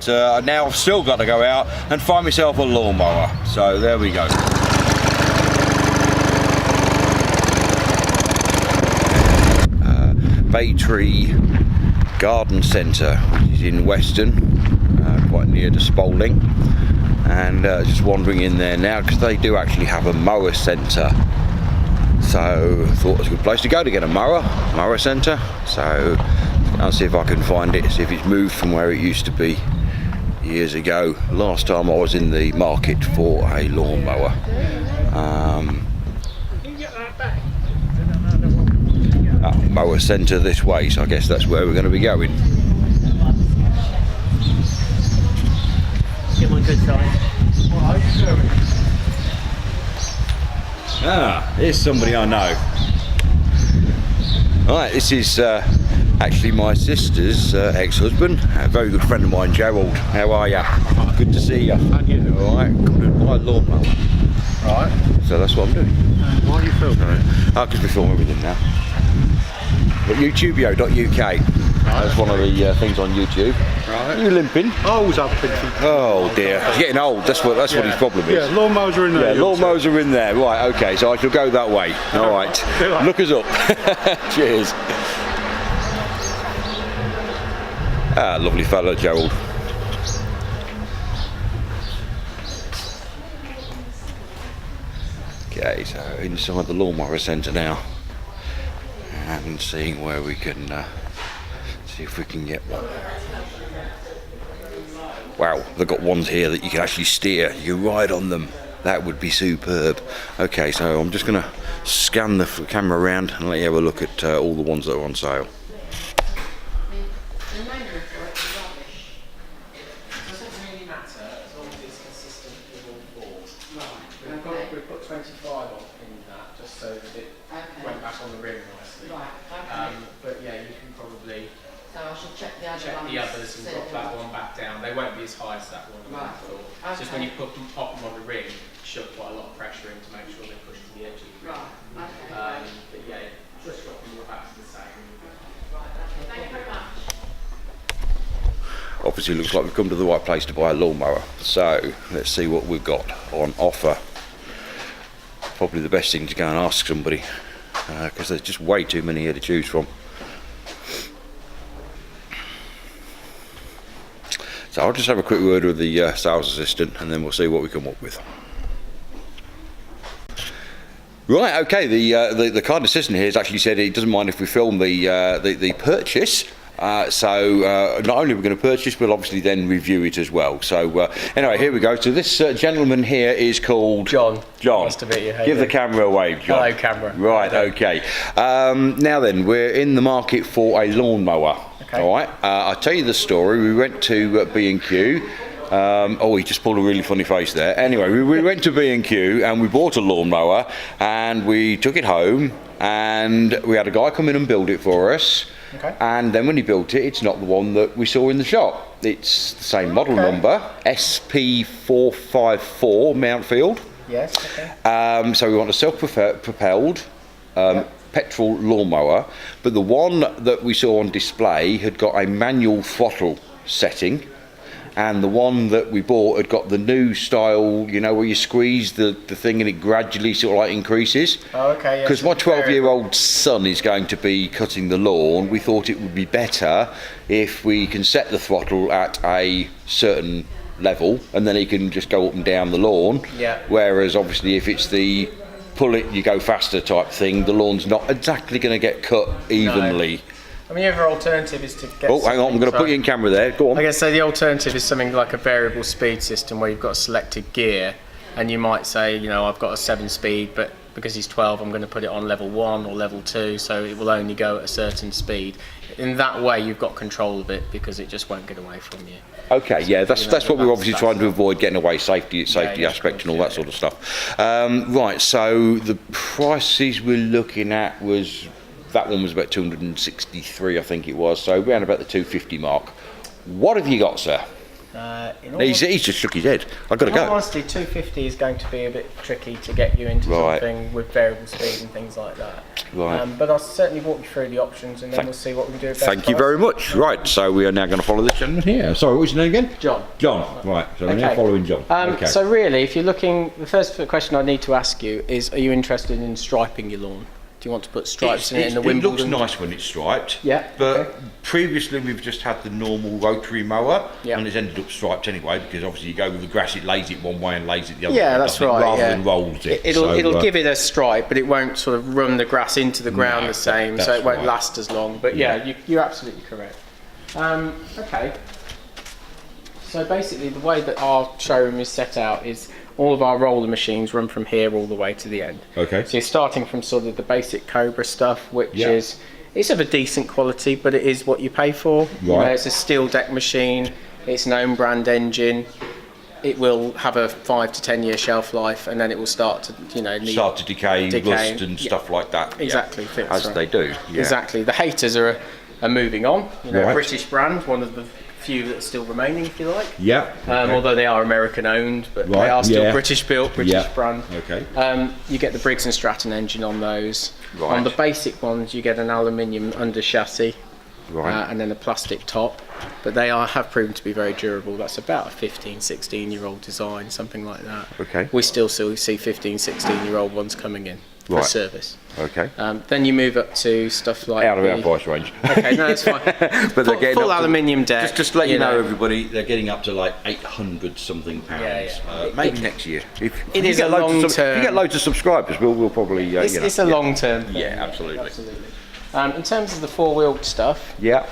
Now I've still got to go out and find myself a lawnmower. So there we go. Baytree Garden Centre, which is in Weston, quite near to Spalding, and just wandering in there now because they do actually have a mower centre. So I thought it was a good place to go to get a mower centre. So I'll see if I can find it, see if it's moved from where it used to be years ago. Last time I was in the market for a lawnmower. Mower centre this way, so I guess that's where we're going to be going. Get my good side. Here's somebody I know. Right, this is actually my sister's ex-husband, a very good friend of mine, Gerald. How are you? Good to see you. And you? Alright, come to buy a lawnmower. Right. So that's what I'm doing. Why are you filming? Because we film everything now. But YouTubio.uk. That's one of the things on YouTube. Right. You limping? Always up pinky. Oh dear, he's getting old. That's what his problem is. Yeah, lawnmowers are in there. Yeah, lawnmowers are in there. Right, okay, so I shall go that way. All right. Look us up. Cheers. Lovely fellow, Gerald. Okay, so inside the lawnmower centre now, and seeing where we can see if we can get one. Wow, they've got ones here that you can actually steer. You can ride on them. That would be superb. Okay, so I'm just going to scan the camera around and let you have a look at all the ones that are on sale. We've put 25 off in that, just so that it went back on the rim nicely. Right, okay. But yeah, you can probably So I should check the check the others and drop that one back down. They won't be as high as that one. Right. It's just when you put them on the rim, shove quite a lot of pressure in to make sure they push to the edge of the rim. Right, okay. But yeah, just drop them back to the same. Right, okay. Thank you very much. Obviously looks like we've come to the right place to buy a lawnmower. So let's see what we've got on offer. Probably the best thing to go and ask somebody, because there's just way too many here to choose from. So I'll just have a quick word with the sales assistant and then we'll see what we come up with. Right, okay, the kind assistant here has actually said he doesn't mind if we film the purchase. So not only are we going to purchase, we'll obviously then review it as well. So anyway, here we go. So this gentleman here is called John. John. Nice to meet you. Give the camera a wave, John. Hello, camera. Right, okay. Now then, we're in the market for a lawnmower. Okay. All right. I'll tell you the story. We went to B&Q. Oh, he just pulled a really funny face there. Anyway, we went to B&Q and we bought a lawnmower and we took it home and we had a guy come in and build it for us. Okay. And then when he built it, it's not the one that we saw in the shop. It's the same model number, SP454 Mountfield. Yes, okay. So we want a self-propelled petrol lawnmower, but the one that we saw on display had got a manual throttle setting, and the one that we bought had got the new style, you know, where you squeeze the thing and it gradually sort of like increases. Oh, okay. Because my 12-year-old son is going to be cutting the lawn, we thought it would be better if we can set the throttle at a certain level and then he can just go up and down the lawn. Yeah. Whereas obviously if it's the pull it, you go faster type thing, the lawn's not exactly going to get cut evenly. No. I mean, the other alternative is to get. Oh, hang on, I'm going to put you in camera there. Go on. I guess so. The alternative is something like a variable speed system where you've got a selected gear, and you might say, you know, I've got a 7-speed, but because he's 12, I'm going to put it on level 1 or level 2, so it will only go at a certain speed. In that way, you've got control of it because it just won't get away from you. Okay, yeah, that's what we're obviously trying to avoid, getting away, safety Yeah, aspect and all that sort of stuff. Right, so the prices we're looking at was. That one was about 263, I think it was, so around about the 250 mark. What have you got, sir? Oh, He's just shook his head. I've got to In all go. honesty, 250 is going to be a bit tricky to get you into Right. something with variable speed and things like that. Right. But I'll certainly walk you through the options, and then we'll see what we can do. With Thank you very much. Right, so we are now going to follow this gentleman here. Sorry, what's your name again? John. John. Right, so we're now Okay. following John. Okay. So really, if you're looking, the first question I need to ask you is: are you interested in striping your lawn? Do you want to put stripes in it in the It Wimbledon? looks nice when it's striped. Yeah, But okay. previously we've just had the normal rotary mower, Yeah. and it's ended up striped anyway because obviously you go with the grass, it lays it one way and lays it the other way. Yeah, that's doesn't it, right. rather yeah. than rolls it. It'll give it a stripe, but it won't sort of run the grass into the ground No, the same, so that's it won't right. last as long. But yeah, you're absolutely correct. Okay. So basically, the way that our showroom is set out is all of our roller machines run from here all the way to the end. Okay. So you're starting from sort of the basic Cobra stuff, which Yeah. is it's of a decent quality, but it is what you pay for. You know, Right. it's a steel deck machine. It's an own brand engine. It will have a 5 to 10 year shelf life, and then it will start to need start to decay, decay, rust and yeah. stuff like that. Yeah. Exactly, fits, As right. they do. Yeah. Exactly. The haters are moving on. You know, Right. a British brand, one of the few that's still remaining, if you like. Yeah. Okay. Although they are American owned, but Right, they are still yeah. British built, British Yeah. brand. Okay. You get the Briggs and Stratton engine on those. Right. On the basic ones, you get an aluminium under chassis. Right. And then a plastic top, but they have proven to be very durable. That's about a 15, 16-year-old design, something like that. Okay. We still see 15, 16-year-old ones coming in for Right. service. Okay. Then you move up to stuff like Out of our the- price range. Okay, no, it's fine. But they're getting full up to- aluminium deck. Just to let you know, everybody, they're getting up to like 800 something pounds. Yeah. Maybe next year. If It you is get a loads of long-term- if you get loads of subscribers, we'll probably. It's a long-term thing. Yeah, absolutely. In terms of the four-wheeled stuff, Yeah.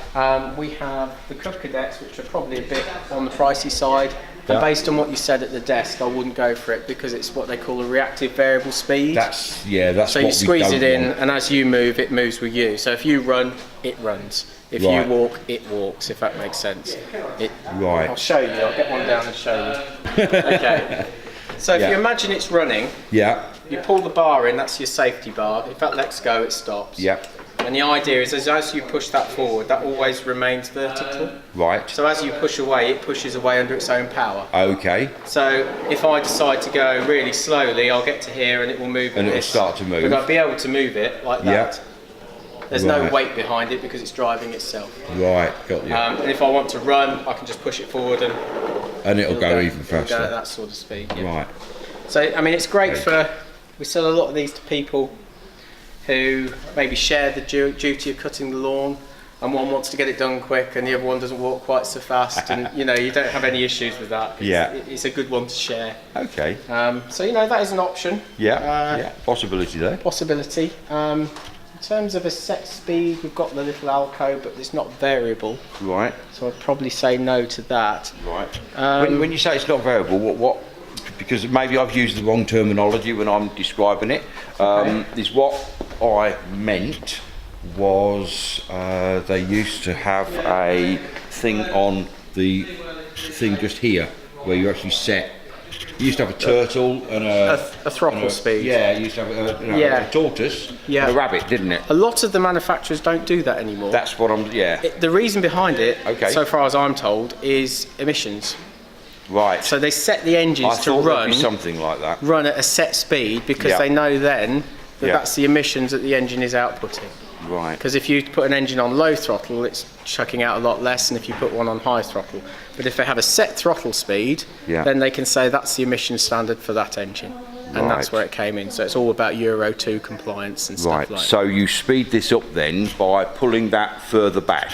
we have the Cub Cadets, which are probably a bit on the pricey side. Yeah. And based on what you said at the desk, I wouldn't go for it because it's what they call a reactive variable speed. That's so what you we squeeze don't it in, want. and as you move, it moves with you. So if you run, it runs. If Right. you walk, it walks. If that makes sense. Right. I'll show you. I'll get one down and show you. Okay. So if Yeah. you imagine it's running, Yeah. you pull the bar in. That's your safety bar. If that lets go, it stops. Yeah. And the idea is, as you push that forward, that always remains vertical. Right. So as you push away, it pushes away under its own power. Okay. So if I decide to go really slowly, I'll get to here and it will move. And with it'll this. start to move. But I'll be able to move it like Yeah. that. There's no Right. weight behind it because it's driving itself. Right. Got you. And if I want to run, I can just push it forward and It'll go even it'll go at faster. that sort of speed. Yeah. Right. So I mean, it's great Okay. for. We sell a lot of these to people who maybe share the duty of cutting the lawn, and one wants to get it done quick, and the other one doesn't walk quite so fast, and you don't have any issues with that. It's a good one to share. Okay. So that is an option. Yeah. Possibility there. Possibility. In terms of a set speed, we've got the little Alco, but it's not variable, Right. so I'd probably say no to that. Right. When you say it's not variable, what? Because maybe I've used the wrong terminology when I'm describing it. Is what I meant was they used to have a thing on the thing just here where you actually set. You used to have a turtle and a throttle speed. Yeah, you used to have a tortoise and a rabbit, didn't it? A lot of the manufacturers don't do that anymore. That's what I'm. Yeah. The reason behind it, Okay. so far as I'm told, is emissions. Right. So they set the I engines to thought there'd run be something like that. at a set speed because Yeah. they know then that Yeah. that's the emissions that the engine is outputting. Right. Because if you put an engine on low throttle, it's chucking out a lot less than if you put one on high throttle. But if they have a set throttle speed, Yeah. then they can say that's the emission standard for that engine. And that's Right. where it came in. So it's all about Euro 2 compliance and stuff Right. like that. So you speed this up then by pulling that further back.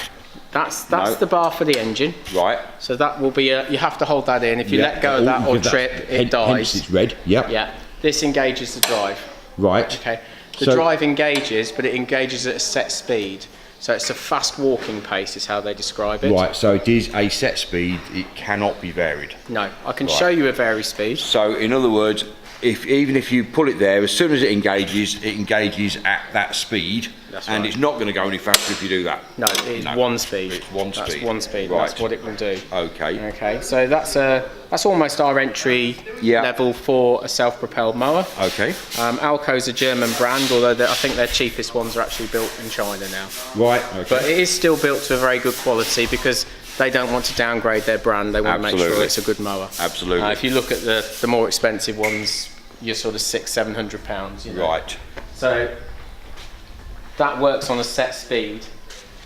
That's No. the bar for the engine. Right. So that will be you have to hold that in. If you let go of that or trip, it dies. Hence it's red. Yep. Yeah. This engages the drive. Right. Okay. The So- drive engages, but it engages at a set speed. So it's a fast walking pace is how they describe it. Right. So it is a set speed. It cannot be varied. No, I can Right. show you a vary speed. So in other words, even if you pull it there, as soon as it engages at that speed, That's and right. it's not going to go any faster if you do that. No, it is No. one speed. It's one That's speed. one speed. Right. That's what it will do. Okay. Okay, so that's almost our entry Yeah. level for a self-propelled mower. Okay. Alco's a German brand, although I think their cheapest ones are actually built in China now. Right. Okay. But it is still built to a very good quality because they don't want to downgrade their brand. They want to make sure Absolutely. it's a good mower. Absolutely. If you look at the more expensive ones, you're sort of £600-700. You know? Right. So that works on a set speed,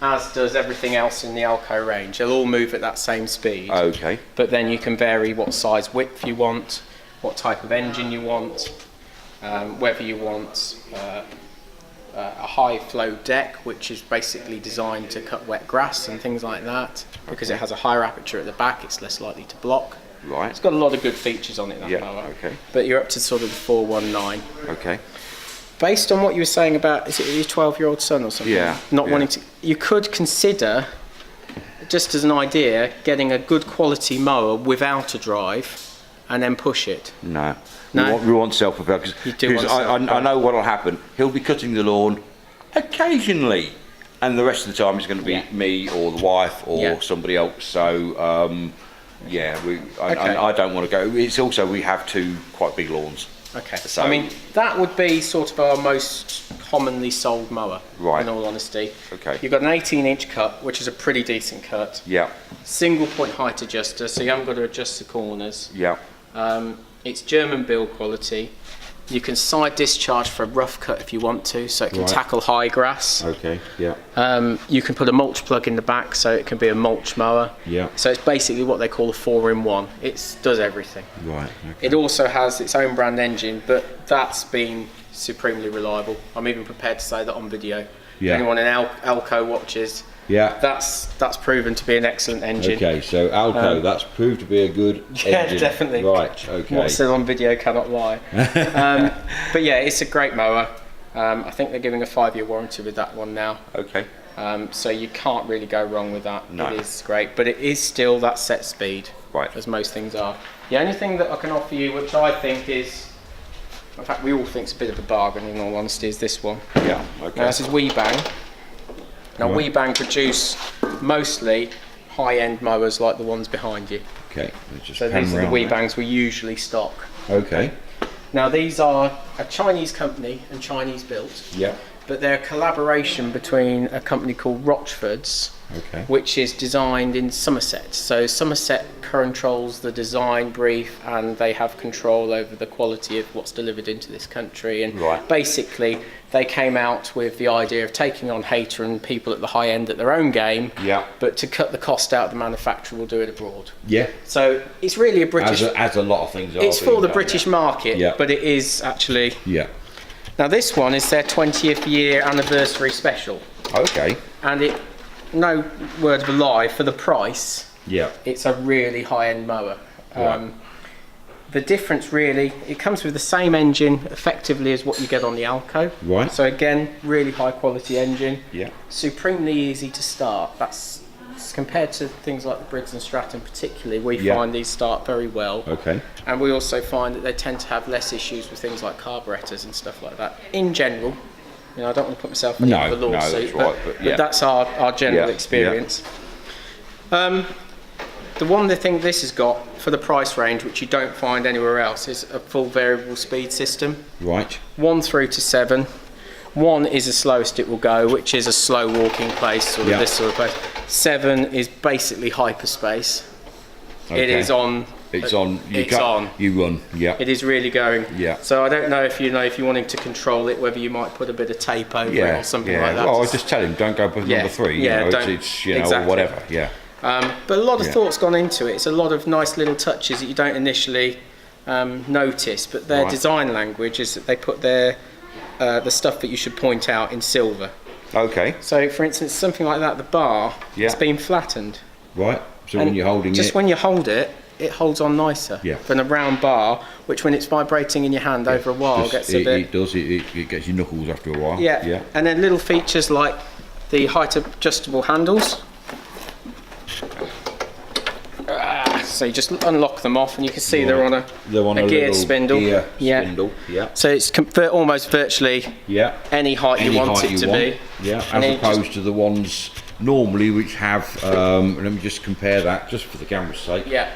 as does everything else in the Alco range. They'll all move at that same speed. Okay. But then you can vary what size width you want, what type of engine you want, whether you want a high flow deck, which is basically designed to cut wet grass and things like that. Because it has a higher aperture at the back, it's less likely to block. Right. It's got a lot of good features on it, that Yeah, mower. okay. But you're up to sort of the 419. Okay. Based on what you were saying about, is it your 12-year-old son or something? Yeah, Not yeah. wanting to, you could consider, just as an idea, getting a good quality mower without a drive and then push it. No. No? We want self-propelled, You do because want I self-propelled. know what will happen. He'll be cutting the lawn occasionally, and the rest of the time it's going to be Yeah. me or the wife or Yeah. somebody else. So yeah, Okay. I don't want to go. It's also, we have two quite big lawns. Okay. So- I mean, that would be sort of our most commonly sold mower, Right. in all honesty. Okay. You've got an 18-inch cut, which is a pretty decent cut. Yeah. Single point height adjuster, so you haven't got to adjust the corners. Yeah. It's German build quality. You can side discharge for a rough cut if you want to, so it can Right. tackle high grass. Okay. Yeah. You can put a mulch plug in the back, so it can be a mulch mower. Yeah. So it's basically what they call a 4-in-1. It does everything. Right. Okay. It also has its own brand engine, but that's been supremely reliable. I'm even prepared to say that on video. Yeah. Anyone in Alco watches, Yeah. that's proven to be an excellent engine. Okay, so Alco, that's proved to be a good Yeah, engine. definitely. Right, okay. What's said on video cannot lie. But yeah, it's a great mower. I think they're giving a 5-year warranty with that one now. Okay. So you can't really go wrong with that. No. It is great, but it is still that set speed, Right. as most things are. The only thing that I can offer you, which I think is, in fact we all think it's a bit of a bargain in all honesty, is this one. Yeah, okay. Now this is WeBang. Now Right. WeBang produce mostly high-end mowers like the ones behind you. Okay, let's just So pan these are the round there. WeBangs we usually stock. Okay, Now these are a Chinese company and Chinese built, yeah, but they're a collaboration between a company called Rochford's, okay. which is designed in Somerset. So Somerset controls the design brief, and they have control over the quality of what's delivered into this country. And Right. basically they came out with the idea of taking on Hayter and people at the high end at their own game, Yeah. but to cut the cost out, the manufacturer will do it abroad. Yeah, So it's really a British, as a lot of things are. it's being for the done, British market, Yeah. but it is actually. Yeah. Now this one is their 20th year anniversary special, Okay. and it, no word of a lie, for the price, Yeah. it's a really high-end mower. Right. The difference really, it comes with the same engine effectively as what you get on the Alco. Right. So again, really high quality engine, Yeah. supremely easy to start. That's compared to things like the Briggs and Stratton particularly, we Yeah. find these start very well. Okay. And we also find that they tend to have less issues with things like carburetors and stuff like that. In general, you know, I don't want to put myself in No, a no, lawsuit, that's right, but yeah. but that's our general Yeah, experience. The one thing this has got for the price range, which you don't find anywhere else, is a full variable speed system. Right. 1 through to 7. 1 is the slowest it will go, which is a slow walking place, sort of Yeah. this sort of place. 7 is basically hyperspace. Okay. It is on. It's on. You It's can't- on. You run. Yeah. It is really going. Yeah. So I don't know if you're wanting to control it, whether you might put a bit of tape over it Yeah. or something Yeah. like that. Well, I just tell him don't go for Yeah. number 3. Yeah, You know, don't- it's you know, exactly. or whatever. Yeah. But a lot of Yeah. thought's gone into it. It's a lot of nice little touches that you don't initially notice, but their Right. design language is that they put the stuff that you should point out in silver. Okay. So, for instance, something like that, the bar, Yeah. it's been flattened. Right. So And when you're holding just it. when you hold it, it holds on nicer Yeah. than a round bar, which when it's vibrating in your hand over a while just- gets a bit. It does. It gets your knuckles after a while. Yeah. Yeah. And then little features like the height adjustable handles. So you just unlock them off, and you can see they're on a geared little spindle. gear Yeah. spindle. Yeah. So it's almost virtually Yeah. any height you Any want height it you to want. be. Yeah. And As then you just- opposed to the ones normally which have. Let me just compare that, just for the camera's sake. Yeah.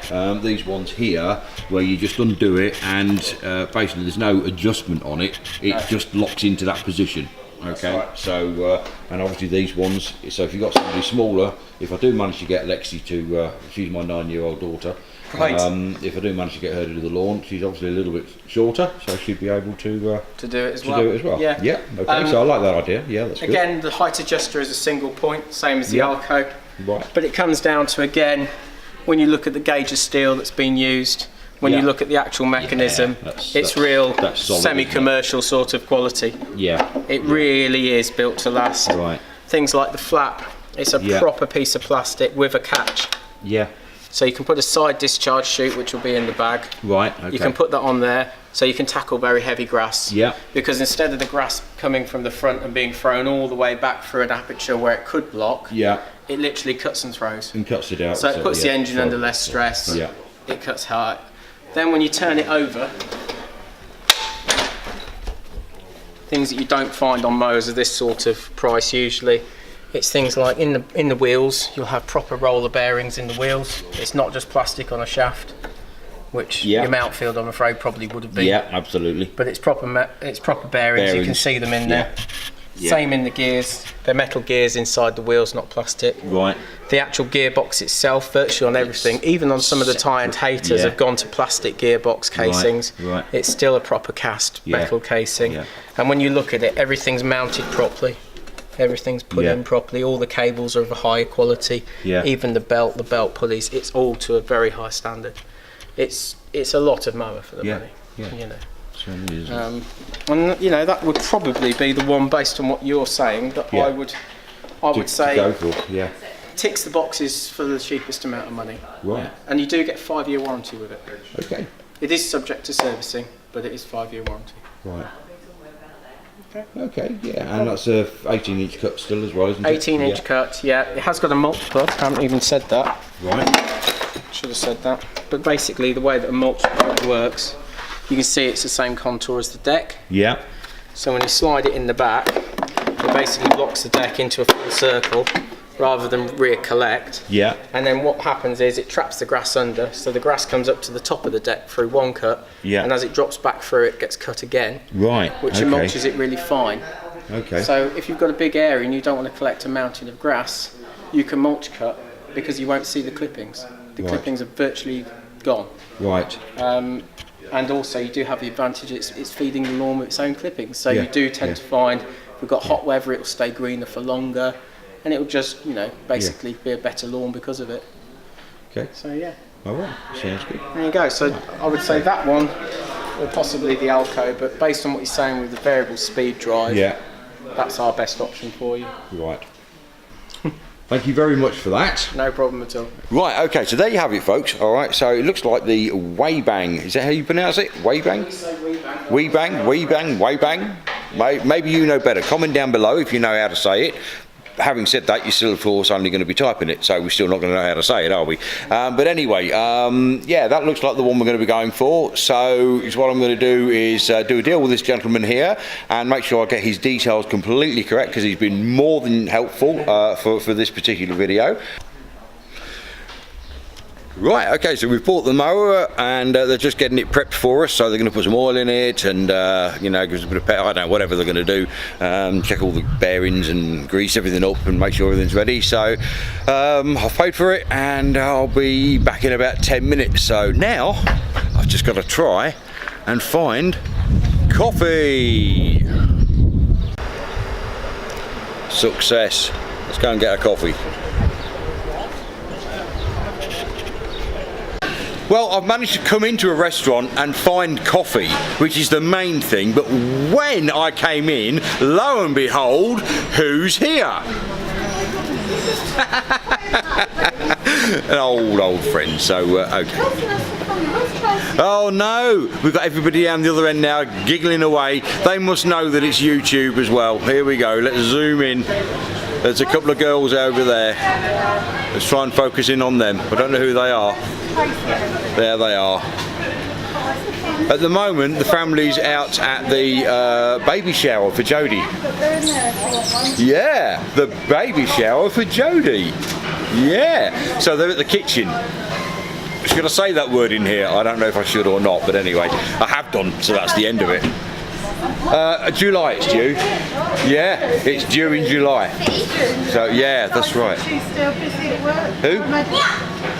These ones here, where you just undo it, and basically there's no adjustment on it. It just locks into that position. Okay, so and obviously these ones, so if you've got somebody smaller, if I do manage to get Lexi to, she's my 9-year-old daughter, Right. if I do manage to get her to do the lawn, she's obviously a little bit shorter, so she'd be able to do it as do it as well. Yeah. Yeah. Okay. So I like that idea. Yeah, that's good. Again, the height adjuster is a single point, same as the Yeah. Alco. Right. But it comes down to, again, when you look at the gauge of steel that's been used, when Yeah. you look at the actual mechanism, that's real solid, semi-commercial sort of quality. Yeah. It really is built to last. Right. Things like the flap, it's a Yeah. proper piece of plastic with a catch. Yeah. So you can put a side discharge chute, which will be in the bag. Right. Okay. You can put that on there, so you can tackle very heavy grass. Yeah. Because instead of the grass coming from the front and being thrown all the way back through an aperture where it could block, Yeah. it literally cuts and throws. And cuts it out. So it puts the yeah, engine under less stress. Yeah. It cuts hard. Then when you turn it over, things that you don't find on mowers of this sort of price usually, it's things like in the wheels, you'll have proper roller bearings in the wheels. It's not just plastic on a shaft, which Yeah. your Mountfield, I'm afraid, probably would have been. Yeah, absolutely. But it's proper bearings. You can Bearings. see them in there. Yeah. Same in the gears. They're metal gears inside the wheels, not plastic. Right. The actual gearbox itself, virtually on everything, even on some of the tie-and haters, Yeah. have gone to plastic gearbox casings. Right. It's still a proper cast Yeah. metal casing. Yeah. And when you look at it, everything's mounted properly. Everything's put Yeah. in properly. All the cables are of a high quality. Yeah. Even the belt pulleys, it's all to a very high standard. It's a lot of mower for the Yeah. money. Yeah. You know. Certainly is. And you know, that would probably be the one, based on what you're saying, that Yeah. I would say go for. Yeah. ticks the boxes for the cheapest amount of money. Right. And you do get 5-year warranty with it. Okay. It is subject to servicing, but it is 5-year warranty. Right. Okay. Yeah, and that's a 18-inch cut still as well, isn't it? 18-inch cut, yeah. It has got a mulch plug. I haven't even said that. Right. Should have said that. But basically, the way that a mulch plug works, you can see it's the same contour as the deck. Yeah. So when you slide it in the back, it basically locks the deck into a full circle rather than recollect. Yeah. And then what happens is it traps the grass under, so the grass comes up to the top of the deck through one cut, Yeah. and as it drops back through, it gets cut again, Right. which okay. mulches it really fine. Okay. So if you've got a big area and you don't want to collect a mountain of grass, you can mulch cut because you won't see the clippings. The Right. clippings are virtually gone. Right. And also you do have the advantage it's feeding the lawn with its own clippings, so Yeah, you do tend yeah. to find if we've got hot weather, it will stay greener for longer, and it will just, you know, basically be a better lawn because of it. Okay. So yeah, All right. Sounds good. there you go. So I would say that one, or possibly the Alco, but based on what you're saying with the variable speed drive, Yeah. that's our best option for you. Right. Thank you very much for that. No problem at all. Right, okay, so there you have it, folks. All right, so it looks like the Waybang. Is that how you pronounce it? Waybang? Waybang. Maybe you know better. Comment down below if you know how to say it. Having said that, you're still, of course, only going to be typing it, so we're still not going to know how to say it, are we? But anyway, yeah, that looks like the one we're going to be going for. So what I'm going to do is do a deal with this gentleman here and make sure I get his details completely correct, because he's been more than helpful for this particular video. Right, okay, so we've bought the mower and they're just getting it prepped for us, so they're going to put some oil in it and, you know, give us a bit of I don't know, whatever they're going to do, check all the bearings and grease everything up and make sure everything's ready. So I've paid for it and I'll be back in about 10 minutes. So now I've just got to try and find coffee. Success. Let's go and get a coffee. Well, I've managed to come into a restaurant and find coffee, which is the main thing, but when I came in, lo and behold, who's here? An old friend, so okay. Oh no, we've got everybody down the other end now giggling away. They must know that it's YouTube as well. Here we go, let's zoom in. There's a couple of girls over there. Let's try and focus in on them. I don't know who they are. There they are. At the moment, the family's out at the baby shower for Jodie. Yeah, the baby shower for Jodie. Yeah, so they're at the kitchen. Should I say that word in here? I don't know if I should or not, but anyway, I have done, so that's the end of it. July it's due. Yeah, it's due in July. So yeah, that's right. She's still busy at work. Who?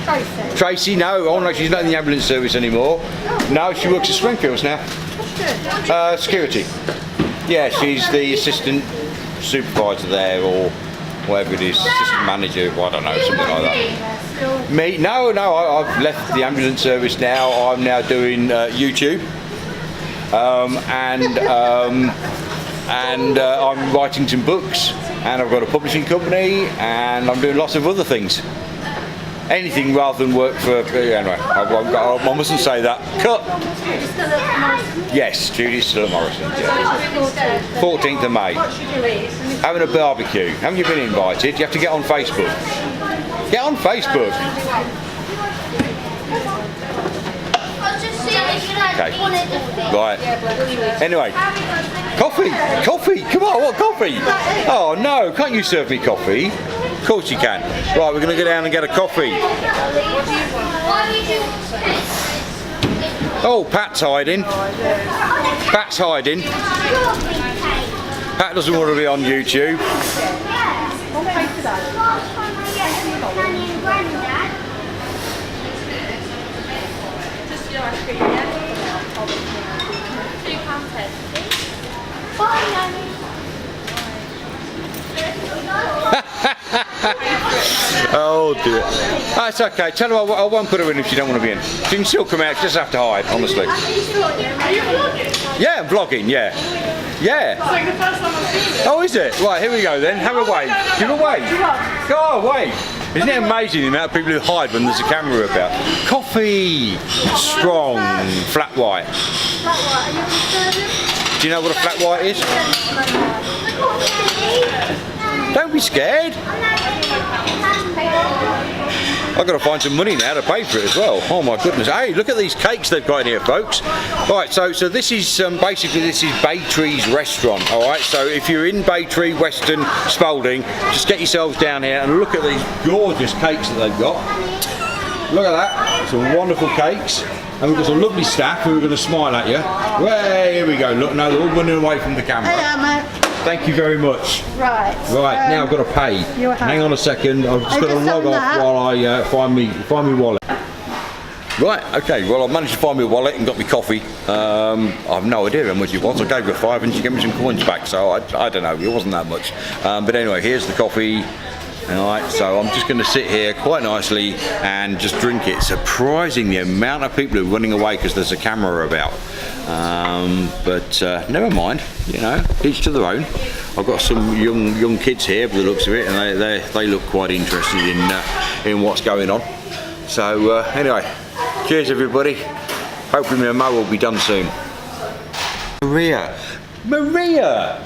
Tracy. Tracy, no. Oh no, she's not in the ambulance service anymore. No, she works at Springfields now. Security. Yeah, she's the assistant supervisor there, or whatever it is, assistant manager, I don't know, something like that. Me? No, I've left the ambulance service now. I'm now doing YouTube. And I'm writing some books, and I've got a publishing company, and I'm doing lots of other things. Anything rather than work for. Anyway, I mustn't say that. Cut. Yes, Judy's still at Morrison. Yeah. 14th of May. Having a barbecue. Haven't you been invited? You have to get on Facebook. Get on Facebook. Okay. Right. Anyway. Coffee! Coffee! Come on, what coffee? Oh no, can't you serve me coffee? Of course you can. Right, we're going to go down and get a coffee. Oh, Pat's hiding. Pat's hiding. Pat doesn't want to be on YouTube. Oh dear. That's okay. Tell her I won't put her in if she don't want to be in. She can still come out. She just have to hide, honestly. Are you vlogging? Yeah, I'm vlogging. Yeah. Yeah. It's like the first time I've seen it. Oh, is it? Right, here we go then. Have a wave. Give a wave. Go away. Isn't it amazing the amount of people who hide when there's a camera about? Coffee. Strong. Flat white. Flat white. Are you serving? Do you know what a flat white is? Don't be scared. I've got to find some money now to pay for it as well. Oh my goodness. Hey, look at these cakes they've got in here, folks. Right, so this is basically this is Baytree's restaurant. All right, so if you're in Baytree, Weston, Spalding, just get yourselves down here and look at these gorgeous cakes that they've got. Look at that. Some wonderful cakes. And we've got some lovely staff who are going to smile at you. Well, here we go. Look, no, they're all running away from the camera. Hello, mate. Thank you very much. Right. Right, now I've got to pay. Hang on a second. I've just got to log off while I find me wallet. Right, okay, well I've managed to find my wallet and got me coffee. I've no idea how much it was. I gave her £5 and she gave me some coins back, so I don't know, it wasn't that much. But anyway, here's the coffee. Alright, so I'm just going to sit here quite nicely and just drink it. Surprising the amount of people who are running away because there's a camera about. But never mind, you know, each to their own. I've got some young kids here by the looks of it, and they look quite interested in what's going on. So anyway, cheers everybody. Hopefully my mower will be done soon. Maria!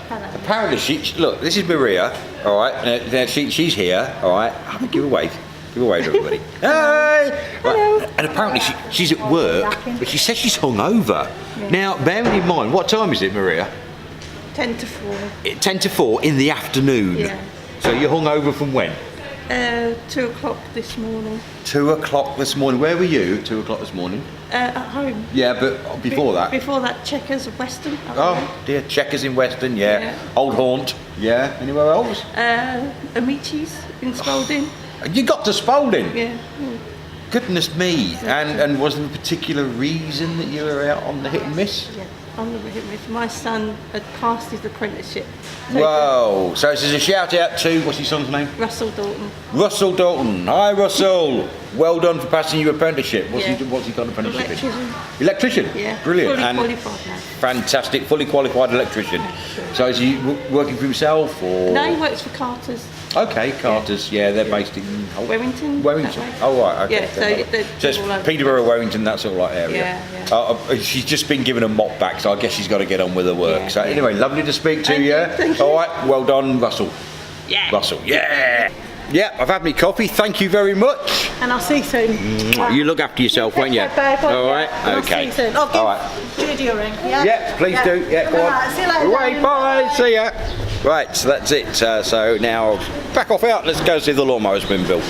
Hello. Apparently look, this is Maria, alright, now she's here, alright, give a wave to everybody. Hey! Hello. And apparently she's at work, but she says she's hungover. Yeah. Now, bearing in mind, what time is it, Maria? 10 to 4. 10 to 4 in the afternoon. Yeah. So you're hungover from when? 2 o'clock this morning. 2 o'clock this morning. Where were you at 2 o'clock this morning? At home. Yeah, but before that? Before that, Checkers of Weston. Oh dear, Checkers in Weston, yeah. Old Haunt, yeah. Anywhere else? Amici's in Spalding. You got to Spalding? Yeah. Goodness me. And was there a particular reason that you were out on the hit and miss? Yeah, on the hit and miss. My son had passed his apprenticeship. Whoa, so this is a shout out to, what's his son's name? Russell Dalton. Russell Dalton. Hi Russell. Well done for passing your apprenticeship. What's he got an apprenticeship Electrician. in? Electrician? Yeah. Brilliant. Fully and qualified now. Fantastic, fully qualified electrician. Sure. So is he working for himself or? No, he works for Carter's. Okay, Carter's, yeah, they're based in Warrington. Wellington. that way. Oh right, okay. Yeah, So it's Peterborough, Wellington, that sort of like area. Yeah. She's just been given a mop back, so I guess she's got to get on with her work. Yeah, so anyway, lovely to speak to Thank you. Thank you. All right, well done, Russell. Yeah. Russell, yeah. Yeah, I've had my coffee. Thank you very much. And I'll see you soon. You look after yourself, won't you? Bye. All right. I'll Okay. see you soon. I'll give All right. Judy a ring. Yeah. Yeah, please do. Yeah, go on. Right, see you later. Right, bye. See ya. Right, so that's it. So now back off out. Let's go see the lawnmower's been built.